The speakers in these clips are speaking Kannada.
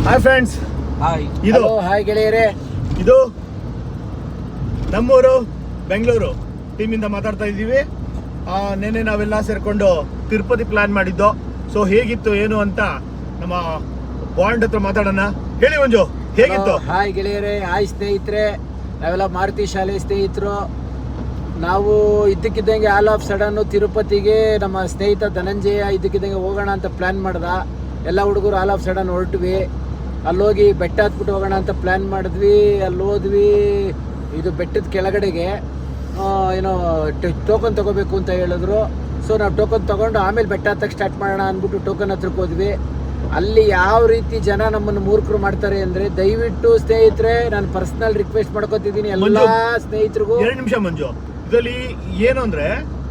ಹಾಯ್ ಫ್ರೆಂಡ್ಸ್, ಇದು ಹಾಯ್ ಗೆಳೆಯರೇ, ಇದು ನಮ್ಮೂರು ಬೆಂಗಳೂರು ಟೀಮಿಂದ ಮಾತಾಡ್ತಾ ಇದ್ದೀವಿ. ನೆನ್ನೆ ನಾವೆಲ್ಲ ಸೇರ್ಕೊಂಡು ತಿರುಪತಿ ಪ್ಲಾನ್ ಮಾಡಿದ್ದು. ಸೊ ಹೇಗಿತ್ತು ಏನು ಅಂತ ನಮ್ಮ ಬಾಂಡ್ ಹತ್ರ ಮಾತಾಡೋಣ. ಹೇಳಿ ಮಂಜು, ಹೇಗಿತ್ತು? ಹಾಯ್ ಗೆಳೆಯರೇ, ಹಾಯ್ ಸ್ನೇಹಿತರೆ, ನಾವೆಲ್ಲ ಮಾರುತಿ ಶಾಲೆ ಸ್ನೇಹಿತರು. ನಾವು ಇದ್ದಕ್ಕಿದ್ದಂಗೆ ಆಲ್ ಆಫ್ ಸಡನ್ ತಿರುಪತಿಗೆ ನಮ್ಮ ಸ್ನೇಹಿತ ಧನಂಜಯ ಇದ್ದಕ್ಕಿದ್ದಂಗೆ ಹೋಗೋಣ ಅಂತ ಪ್ಲ್ಯಾನ್ ಮಾಡ್ದ. ಎಲ್ಲ ಹುಡುಗರು ಆಲ್ ಆಫ್ ಸಡನ್ ಹೊರಟ್ವಿ. ಅಲ್ಲೋಗಿ ಬೆಟ್ಟ ಹತ್ಬಿಟ್ಟು ಹೋಗೋಣ ಅಂತ ಪ್ಲ್ಯಾನ್ ಮಾಡಿದ್ವಿ. ಅಲ್ಲಿ ಹೋದ್ವಿ, ಇದು ಬೆಟ್ಟದ ಕೆಳಗಡೆಗೆ ಏನೋ ಟೋಕನ್ ತೊಗೋಬೇಕು ಅಂತ ಹೇಳಿದ್ರು. ಸೊ ನಾವು ಟೋಕನ್ ತೊಗೊಂಡು ಆಮೇಲೆ ಬೆಟ್ಟ ಹತ್ತಕ್ಕೆ ಸ್ಟಾರ್ಟ್ ಮಾಡೋಣ ಅಂದ್ಬಿಟ್ಟು ಟೋಕನ್ ಹತ್ರಕ್ಕೆ ಹೋದ್ವಿ. ಅಲ್ಲಿ ಯಾವ ರೀತಿ ಜನ ನಮ್ಮನ್ನು ಮೂರ್ಖರು ಮಾಡ್ತಾರೆ ಅಂದರೆ, ದಯವಿಟ್ಟು ಸ್ನೇಹಿತರೆ ನಾನು ಪರ್ಸನಲ್ ರಿಕ್ವೆಸ್ಟ್ ಮಾಡ್ಕೊತಿದ್ದೀನಿ ಎಲ್ಲ ಸ್ನೇಹಿತರಿಗೂ. 2 ನಿಮಿಷ ಮಂಜು, ಇದರಲ್ಲಿ ಏನು ಅಂದರೆ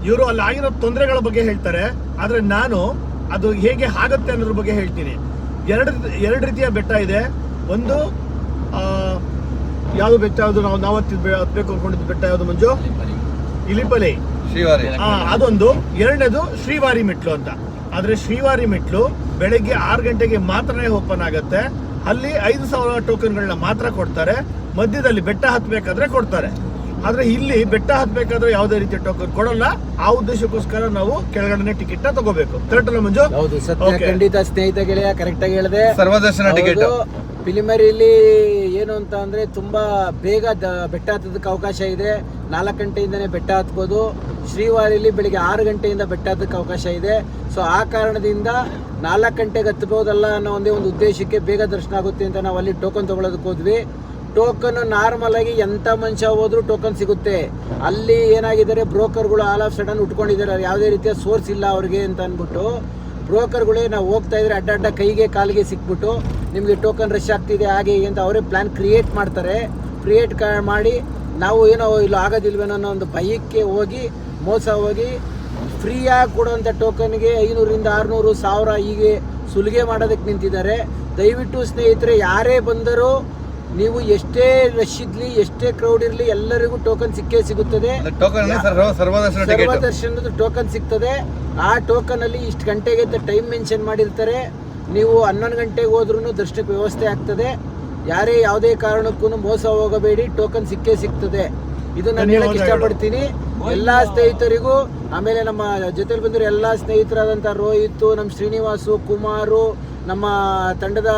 ಇವರು ಅಲ್ಲಿ ಆಗಿರೋ ತೊಂದರೆಗಳ ಬಗ್ಗೆ ಹೇಳ್ತಾರೆ, ಆದರೆ ನಾನು ಅದು ಹೇಗೆ ಆಗುತ್ತೆ ಅನ್ನೋದ್ರ ಬಗ್ಗೆ ಹೇಳ್ತೀನಿ. ಎರಡು ರೀತಿಯ ಬೆಟ್ಟ ಇದೆ. ಒಂದು ಯಾವುದು ಬೆಟ್ಟ, ಯಾವುದು ನಾವು ಹತ್ಬೇಕು ಅನ್ಕೊಂಡಿದ್ದು ಬೆಟ್ಟ ಯಾವುದು ಮಂಜು? ಇಲಿಪಲಿ ಶ್ರೀವಾರಿ. ಅದೊಂದು. ಎರಡನೇದು ಶ್ರೀವಾರಿ ಮೆಟ್ಲು ಅಂತ. ಆದ್ರೆ ಶ್ರೀವಾರಿ ಮೆಟ್ಲು ಬೆಳಗ್ಗೆ 6 ಗಂಟೆಗೆ ಮಾತ್ರನೇ ಓಪನ್ ಆಗುತ್ತೆ. ಅಲ್ಲಿ 5,000 ಟೋಕನ್ಗಳನ್ನ ಮಾತ್ರ ಕೊಡ್ತಾರೆ. ಮಧ್ಯದಲ್ಲಿ ಬೆಟ್ಟ ಹತ್ಬೇಕಾದ್ರೆ ಕೊಡ್ತಾರೆ. ಆದ್ರೆ ಇಲ್ಲಿ ಬೆಟ್ಟ ಹತ್ಬೇಕಾದ್ರೆ ಯಾವುದೇ ರೀತಿಯ ಟೋಕನ್ ಕೊಡಲ್ಲ. ಆ ಉದ್ದೇಶಕ್ಕೋಸ್ಕರ ನಾವು ಕೆಳಗಡೆ ಟಿಕೆಟ್ ತಗೋಬೇಕು. ಕರೆಕ್ಟ್ ಅಲ್ಲ ಮಂಜು? ಹೌದು, ಸತ್ಯ, ಖಂಡಿತ ಸ್ನೇಹಿತ ಗೆಳೆಯ, ಕರೆಕ್ಟ್ ಆಗಿ ಹೇಳಿದೆ. ಸರ್ವದರ್ಶನ ಟಿಕೆಟ್. ಫಿಲಿಮರಿಲಿ ಏನು ಅಂತ ಅಂದ್ರೆ ತುಂಬಾ ಬೇಗ ಬೆಟ್ಟ ಹತ್ತೋದಕ್ಕೆ ಅವಕಾಶ ಇದೆ. 4 ಗಂಟೆಯಿಂದನೇ ಬೆಟ್ಟ ಹತ್ಬೋದು. ಶ್ರೀವಾರಿಲಿ ಬೆಳಿಗ್ಗೆ 6 ಗಂಟೆಯಿಂದ ಬೆಟ್ಟ ಹತ್ತಕ್ಕೆ ಅವಕಾಶ ಇದೆ. ಸೊ ಆ ಕಾರಣದಿಂದ 4 ಗಂಟೆಗೆ ಹತ್ಬೋದಲ್ಲ ಅನ್ನೋ ಒಂದೇ ಒಂದು ಉದ್ದೇಶಕ್ಕೆ ಬೇಗ ದರ್ಶನ ಆಗುತ್ತೆ ಅಂತ ನಾವು ಅಲ್ಲಿ ಟೋಕನ್ ತಗೊಳ್ಳೋದಕ್ಕೆ ಹೋದ್ವಿ. ಟೋಕನ್ ನಾರ್ಮಲ್ ಆಗಿ ಎಂಥ ಮನುಷ್ಯ ಹೋದ್ರೂ ಟೋಕನ್ ಸಿಗುತ್ತೆ. ಅಲ್ಲಿ ಏನಾಗಿದ್ದಾರೆ, ಬ್ರೋಕರ್ಗಳು ಆಲ್ ಆಫ್ ಸಡನ್ ಉಟ್ಕೊಂಡಿದ್ದಾರೆ. ಯಾವುದೇ ರೀತಿಯ ಸೋರ್ಸ್ ಇಲ್ಲ ಅವ್ರಿಗೆ ಅಂತ ಅಂದ್ಬಿಟ್ಟು ಬ್ರೋಕರ್ಗಳೇ ನಾವು ಹೋಗ್ತಾ ಇದ್ರೆ ಅಡ್ಡ ಕೈಗೆ ಕಾಲಿಗೆ ಸಿಕ್ಬಿಟ್ಟು ನಿಮಗೆ ಟೋಕನ್ ರಶ್ ಆಗ್ತಿದೆ ಹಾಗೆ ಅಂತ ಅವರೇ ಪ್ಲ್ಯಾನ್ ಕ್ರಿಯೇಟ್ ಮಾಡ್ತಾರೆ. ಕ್ರಿಯೇಟ್ ಮಾಡಿ ನಾವು ಏನೋ ಇಲ್ಲ ಆಗೋದಿಲ್ವೇನೋ ಅನ್ನೋ ಒಂದು ಭಯಕ್ಕೆ ಹೋಗಿ ಮೋಸ ಹೋಗಿ ಫ್ರೀಯಾಗಿ ಕೊಡುವಂಥ ಟೋಕನ್ಗೆ 500ರಿಂದ 600, 1000 ಹೀಗೆ ಸುಲಿಗೆ ಮಾಡೋದಕ್ಕೆ ನಿಂತಿದ್ದಾರೆ. ದಯವಿಟ್ಟು ಸ್ನೇಹಿತರೆ, ಯಾರೇ ಬಂದರೂ ನೀವು ಎಷ್ಟೇ ರಶ್ ಇರಲಿ, ಎಷ್ಟೇ ಕ್ರೌಡ್ ಇರಲಿ, ಎಲ್ಲರಿಗೂ ಟೋಕನ್ ಸಿಕ್ಕೇ ಸಿಗುತ್ತದೆ. ಸರ್ವದರ್ಶನದ ಟೋಕನ್ ಸಿಗ್ತದೆ. ಆ ಟೋಕನ್ ಅಲ್ಲಿ ಇಷ್ಟು ಗಂಟೆಗೆ ಅಂತ ಟೈಮ್ ಮೆನ್ಷನ್ ಮಾಡಿರ್ತಾರೆ. ನೀವು 11 ಗಂಟೆಗೆ ಹೋದ್ರೂ ದರ್ಶನಕ್ಕೆ ವ್ಯವಸ್ಥೆ ಆಗ್ತದೆ. ಯಾರೇ ಯಾವುದೇ ಕಾರಣಕ್ಕೂ ಮೋಸ ಹೋಗಬೇಡಿ, ಟೋಕನ್ ಸಿಕ್ಕೇ ಸಿಗ್ತದೆ. ಇದು ನಾನು ಹೇಳಕ್ ಇಷ್ಟಪಡ್ತೀನಿ ಎಲ್ಲಾ ಸ್ನೇಹಿತರಿಗೂ. ಆಮೇಲೆ ನಮ್ಮ ಜೊತೆಲಿ ಬಂದಿರೋ ಎಲ್ಲಾ ಸ್ನೇಹಿತರಾದಂಥ ರೋಹಿತ್, ನಮ್ಮ ಶ್ರೀನಿವಾಸು, ಕುಮಾರು, ನಮ್ಮ ತಂಡದ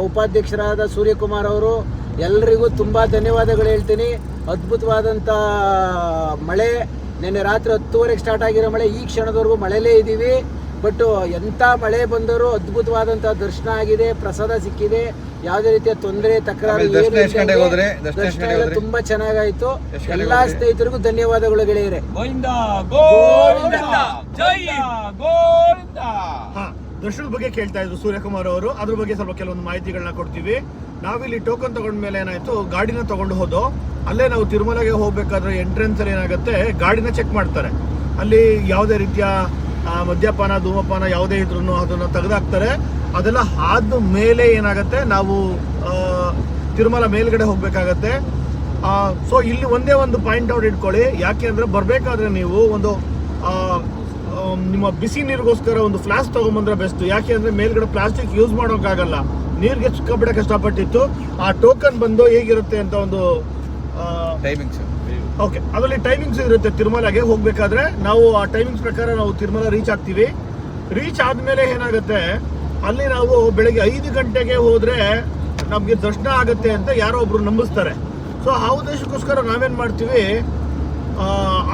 ಉಪಾಧ್ಯಕ್ಷರಾದ ಸೂರ್ಯಕುಮಾರ್ ಅವರು, ಎಲ್ಲರಿಗೂ ತುಂಬ ಧನ್ಯವಾದಗಳು ಹೇಳ್ತೀನಿ. ಅದ್ಭುತವಾದಂಥ ಮಳೆ, ನಿನ್ನೆ ರಾತ್ರಿ 10:30ಗೆ ಸ್ಟಾರ್ಟ್ ಆಗಿರೋ ಮಳೆ, ಈ ಕ್ಷಣದವರೆಗೂ ಮಳೆಯಲ್ಲೇ ಇದ್ದೀವಿ. ಬಟ್ ಎಂಥ ಮಳೆ ಬಂದರೂ ಅದ್ಭುತವಾದಂಥ ದರ್ಶನ ಆಗಿದೆ, ಪ್ರಸಾದ ಸಿಕ್ಕಿದೆ, ಯಾವುದೇ ರೀತಿಯ ತೊಂದರೆ ತಕರಾರು ದರ್ಶನ ಎಲ್ಲ ತುಂಬಾ ಚೆನ್ನಾಗಾಯ್ತು. ಎಲ್ಲಾ ಸ್ನೇಹಿತರಿಗೂ ಧನ್ಯವಾದಗಳು ಗೆಳೆಯರೆ. ದರ್ಶನದ ಬಗ್ಗೆ ಕೇಳ್ತಾ ಇದ್ರು ಸೂರ್ಯಕುಮಾರ್ ಅವರು. ಅದ್ರ ಬಗ್ಗೆ ಸ್ವಲ್ಪ ಕೆಲವೊಂದು ಮಾಹಿತಿಗಳನ್ನ ಕೊಡ್ತೀವಿ. ನಾವಿಲ್ಲಿ ಟೋಕನ್ ತಗೊಂಡ ಮೇಲೆ ಏನಾಯ್ತು, ಗಾಡಿನ ತಗೊಂಡು ಹೋದೋ. ಅಲ್ಲೇ ನಾವು ತಿರುಮಲೆಗೆ ಹೋಗ್ಬೇಕಾದ್ರೆ ಎಂಟ್ರೆನ್ಸ್ ಅಲ್ಲಿ ಏನಾಗುತ್ತೆ, ಗಾಡಿನ ಚೆಕ್ ಮಾಡ್ತಾರೆ. ಅಲ್ಲಿ ಯಾವುದೇ ರೀತಿಯ ಮದ್ಯಪಾನ, ಧೂಮಪಾನ ಯಾವುದೇ ಇದ್ರೂ ಅದನ್ನ ತೆಗೆದಾಕ್ತಾರೆ. ಅದೆಲ್ಲ ಆದ ಮೇಲೆ ಏನಾಗುತ್ತೆ, ನಾವು ತಿರುಮಲ ಮೇಲ್ಗಡೆ ಹೋಗ್ಬೇಕಾಗತ್ತೆ. ಸೊ ಇಲ್ಲಿ ಒಂದೇ ಒಂದು ಪಾಯಿಂಟ್ ಔಟ್ ಇಟ್ಕೊಳ್ಳಿ. ಯಾಕೆ ಅಂದ್ರೆ ಬರ್ಬೇಕಾದ್ರೆ ನೀವು ಒಂದು ನಿಮ್ಮ ಬಿಸಿ ನೀರಿಗೋಸ್ಕರ ಒಂದು ಫ್ಲಾಸ್ಕ್ ತಗೊಂಡ್ಬಂದ್ರೆ ಬೆಸ್ಟ್. ಯಾಕೆ ಅಂದ್ರೆ ಮೇಲ್ಗಡೆ ಪ್ಲಾಸ್ಟಿಕ್ ಯೂಸ್ ಮಾಡೋಕ್ಕಾಗಲ್ಲ, ನೀರಿಗೆ ಸಿಕ್ಕಾಪಟ್ಟೆ ಕಷ್ಟಪಟ್ಟಿತ್ತು. ಆ ಟೋಕನ್ ಬಂದು ಹೇಗಿರುತ್ತೆ ಅಂತ ಒಂದು ಟೈಮಿಂಗ್ಸ್, ಓಕೆ, ಅದರಲ್ಲಿ ಟೈಮಿಂಗ್ಸ್ ಇರುತ್ತೆ. ತಿರುಮಲಗೆ ಹೋಗ್ಬೇಕಾದ್ರೆ ನಾವು ಆ ಟೈಮಿಂಗ್ಸ್ ಪ್ರಕಾರ ನಾವು ತಿರುಮಲ ರೀಚ್ ಆಗ್ತೀವಿ. ರೀಚ್ ಆದ್ಮೇಲೆ ಏನಾಗುತ್ತೆ, ಅಲ್ಲಿ ನಾವು ಬೆಳಗ್ಗೆ 5 ಗಂಟೆಗೆ ಹೋದ್ರೆ ನಮ್ಗೆ ದರ್ಶನ ಆಗುತ್ತೆ ಅಂತ ಯಾರೋ ಒಬ್ರು ನಂಬಿಸ್ತಾರೆ. ಸೊ ಆ ಉದ್ದೇಶಕ್ಕೋಸ್ಕರ ನಾವೇನ್ ಮಾಡ್ತೀವಿ,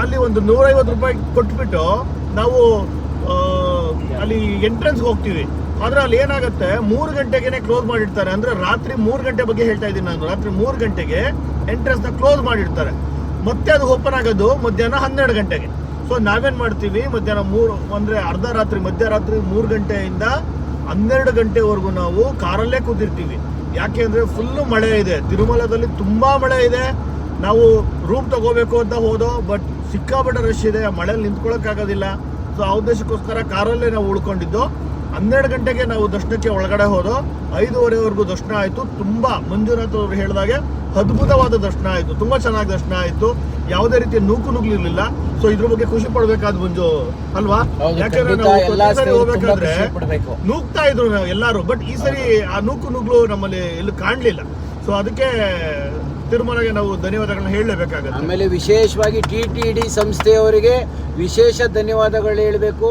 ಅಲ್ಲಿ ಒಂದು 150 ರೂಪಾಯಿ ಕೊಟ್ಬಿಟ್ಟು ನಾವು ಅಲ್ಲಿ ಎಂಟ್ರೆನ್ಸ್ಗೆ ಹೋಗ್ತೀವಿ. ಆದ್ರೆ ಅಲ್ಲಿ ಏನಾಗುತ್ತೆ, 3 ಗಂಟೆಗೆ ಕ್ಲೋಸ್ ಮಾಡಿರ್ತಾರೆ. ಅಂದ್ರೆ ರಾತ್ರಿ 3 ಗಂಟೆ ಬಗ್ಗೆ ಹೇಳ್ತಾ ಇದ್ದೀನಿ ನಾನು. ರಾತ್ರಿ 3 ಗಂಟೆಗೆ ಎಂಟ್ರೆನ್ಸ್ ನ ಕ್ಲೋಸ್ ಮಾಡಿರ್ತಾರೆ. ಮತ್ತೆ ಅದು ಓಪನ್ ಆಗೋದು ಮಧ್ಯಾಹ್ನ 12 ಗಂಟೆಗೆ. ಸೊ ನಾವೇನ್ ಮಾಡ್ತೀವಿ, ಮಧ್ಯಾಹ್ನ 3 ಅಂದ್ರೆ ಅರ್ಧ ರಾತ್ರಿ, ಮಧ್ಯರಾತ್ರಿ 3 ಗಂಟೆಯಿಂದ 12 ಗಂಟೆವರೆಗೂ ನಾವು ಕಾರಲ್ಲೇ ಕೂತಿರ್ತೀವಿ. ಯಾಕೆ ಅಂದ್ರೆ ಫುಲ್ಲು ಮಳೆ ಇದೆ, ತಿರುಮಲದಲ್ಲಿ ತುಂಬಾ ಮಳೆ ಇದೆ. ನಾವು ರೂಮ್ ತಗೋಬೇಕು ಅಂತ ಹೋದೋ, ಬಟ್ ಸಿಕ್ಕಾಪಟ್ಟೆ ರಶ್ ಇದೆ, ಮಳೆಯಲ್ಲಿ ನಿಂತ್ಕೊಳ್ಳೋಕ್ಕಾಗೋದಿಲ್ಲ. ಸೊ ಆ ಉದ್ದೇಶಕ್ಕೋಸ್ಕರ ಕಾರಲ್ಲೇ ನಾವು ಉಳ್ಕೊಂಡಿದ್ದು. 12 ಗಂಟೆಗೆ ನಾವು ದರ್ಶನಕ್ಕೆ ಒಳಗಡೆ ಹೋದೋ, 5:30ವರೆಗೂ ದರ್ಶನ ಆಯಿತು. ತುಂಬ ಮಂಜುನಾಥ್ ಅವರು ಹೇಳಿದಾಗೆ ಅದ್ಭುತವಾದ ದರ್ಶನ ಆಯಿತು, ತುಂಬ ಚೆನ್ನಾಗಿ ದರ್ಶನ ಆಯಿತು, ಯಾವುದೇ ರೀತಿಯ ನುಗ್ಲಿರ್ಲಿಲ್ಲ. ಸೊ ಇದ್ರ ಬಗ್ಗೆ ಖುಷಿ ಪಡ್ಬೇಕಾದ್ ಮಂಜು ಅಲ್ವಾ? ಯಾಕಂದ್ರೆ ನಾವು ಹೋಗ್ಬೇಕಾದ್ರೆ ನೂಗ್ತಾ ಇದ್ರು ನಾವು ಎಲ್ಲಾರು, ಬಟ್ ಈ ಸರಿ ಆ ನುಗ್ಲು ನಮ್ಮಲ್ಲಿ ಎಲ್ಲೂ ಕಾಣ್ಲಿಲ್ಲ. ಸೊ ಅದಕ್ಕೆ ತಿರುಮಲಗೆ ನಾವು ಧನ್ಯವಾದಗಳನ್ನ ಹೇಳಲೇಬೇಕಾಗುತ್ತೆ. ಆಮೇಲೆ ವಿಶೇಷವಾಗಿ TTD ಸಂಸ್ಥೆಯವರಿಗೆ ವಿಶೇಷ ಧನ್ಯವಾದಗಳು ಹೇಳಬೇಕು.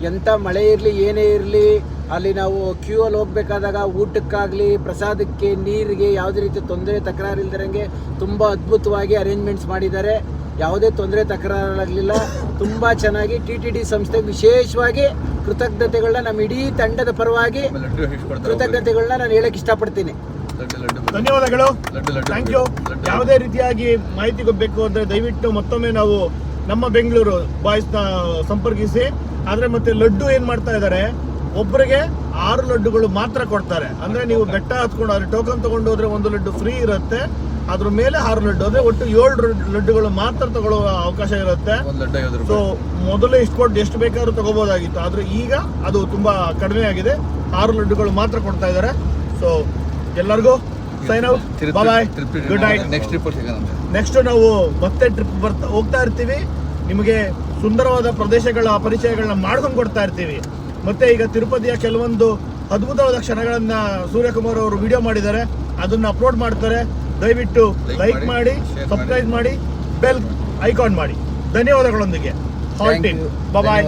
ಎಂಥ ಮಳೆ ಇರಲಿ ಏನೇ ಇರಲಿ, ಅಲ್ಲಿ ನಾವು ಕ್ಯೂ ಅಲ್ಲಿ ಹೋಗ್ಬೇಕಾದಾಗ ಊಟಕ್ಕಾಗಲಿ ಪ್ರಸಾದಕ್ಕೆ ನೀರಿಗೆ ಯಾವುದೇ ರೀತಿ ತೊಂದರೆ ತಕರಾರು ಇಲ್ದಿರಂಗೆ ತುಂಬ ಅದ್ಭುತವಾಗಿ ಅರೇಂಜ್ಮೆಂಟ್ಸ್ ಮಾಡಿದ್ದಾರೆ. ಯಾವುದೇ ತೊಂದರೆ ತಕರಾರಾಗಲಿಲ್ಲ, ತುಂಬ ಚೆನ್ನಾಗಿ. TTD ಸಂಸ್ಥೆಗೆ ವಿಶೇಷವಾಗಿ ಕೃತಜ್ಞತೆಗಳನ್ನ ನಮ್ಮ ಇಡೀ ತಂಡದ ಪರವಾಗಿ ಕೃತಜ್ಞತೆಗಳನ್ನ ನಾನು ಹೇಳಕ್ಕೆ ಇಷ್ಟಪಡ್ತೀನಿ. ಧನ್ಯವಾದಗಳು, ಥ್ಯಾಂಕ್ ಯು. ಯಾವುದೇ ರೀತಿಯಾಗಿ ಮಾಹಿತಿ ಕೊಡಬೇಕು ಅಂದರೆ ದಯವಿಟ್ಟು ಮತ್ತೊಮ್ಮೆ ನಾವು ನಮ್ಮ ಬೆಂಗಳೂರು ಬಾಯ್ಸ್ನ ಸಂಪರ್ಕಿಸಿ. ಆದರೆ ಮತ್ತೆ ಲಡ್ಡು ಏನು ಮಾಡ್ತಾ ಇದ್ದಾರೆ, ಒಬ್ಬರಿಗೆ 6 ಲಡ್ಡುಗಳು ಮಾತ್ರ ಕೊಡ್ತಾರೆ. ಅಂದರೆ ನೀವು ಬೆಟ್ಟ ಹತ್ಕೊಂಡು ಆದರೆ ಟೋಕನ್ ತೊಗೊಂಡು ಹೋದರೆ 1 ಲಡ್ಡು ಫ್ರೀ ಇರುತ್ತೆ, ಅದ್ರ ಮೇಲೆ 6 ಲಡ್ಡು, ಅಂದರೆ ಒಟ್ಟು 7 ಲಡ್ಡುಗಳು ಮಾತ್ರ ತಗೊಳ್ಳೋ ಅವಕಾಶ ಇರುತ್ತೆ. ಸೊ ಮೊದಲು ಇಷ್ಟು ಕೊಟ್ಟು ಎಷ್ಟು ಬೇಕಾದ್ರೂ ತಗೋಬೋದಾಗಿತ್ತು, ಆದರೆ ಈಗ ಅದು ತುಂಬ ಕಡಿಮೆ ಆಗಿದೆ. 6 ಲಡ್ಡುಗಳು ಮಾತ್ರ ಕೊಡ್ತಾ ಇದ್ದಾರೆ. ಸೊ ಎಲ್ಲರಿಗೂ ಸೈನ್ ಔಟ್, ಬಾಯ್, ಗುಡ್ ನೈಟ್. ನೆಕ್ಸ್ಟ್ ನಾವು ಮತ್ತೆ ಟ್ರಿಪ್ ಹೋಗ್ತಾ ಇರ್ತೀವಿ, ನಿಮಗೆ ಸುಂದರವಾದ ಪ್ರದೇಶಗಳ ಪರಿಚಯಗಳನ್ನ ಮಾಡ್ಕೊಂಡು ಕೊಡ್ತಾ ಇರ್ತೀವಿ. ಮತ್ತೆ ಈಗ ತಿರುಪತಿಯ ಕೆಲವೊಂದು ಅದ್ಭುತವಾದ ಕ್ಷಣಗಳನ್ನ ಸೂರ್ಯಕುಮಾರ್ ಅವರು ವಿಡಿಯೋ ಮಾಡಿದ್ದಾರೆ, ಅದನ್ನ ಅಪ್ಲೋಡ್ ಮಾಡ್ತಾರೆ. ದಯವಿಟ್ಟು ಲೈಕ್ ಮಾಡಿ, ಸಬ್ಸ್ಕ್ರೈಬ್ ಮಾಡಿ, ಬೆಲ್ ಐಕಾನ್ ಮಾಡಿ. ಧನ್ಯವಾದಗಳೊಂದಿಗೆ ಹಾಲ್ಟಿಂಗ್, ಬಾಯ್.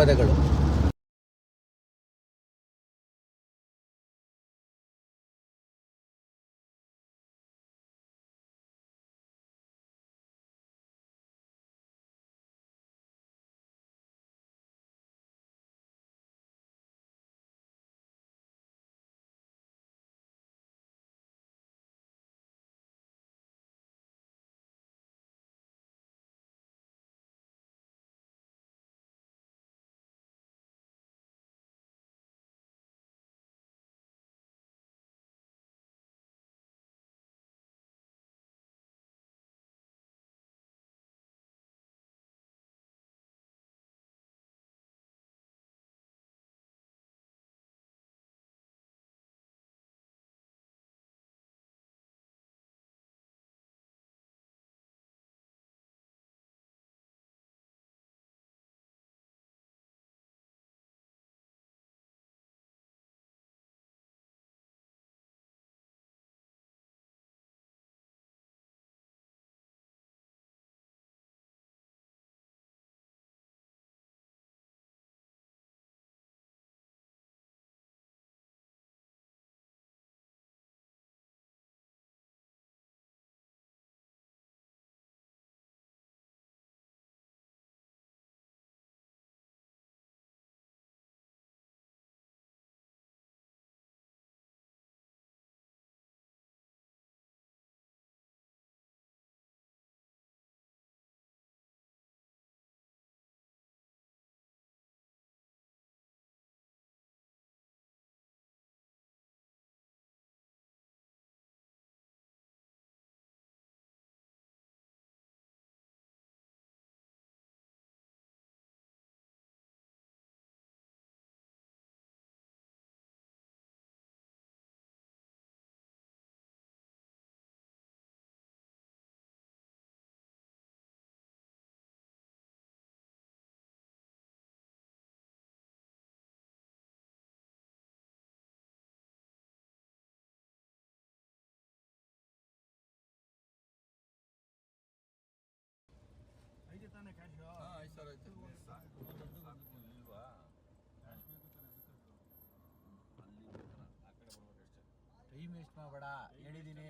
ಟೈಮ್ ವೇಸ್ಟ್ ಮಾಡಬೇಡ, ಹೇಳಿದ್ದೀನಿ.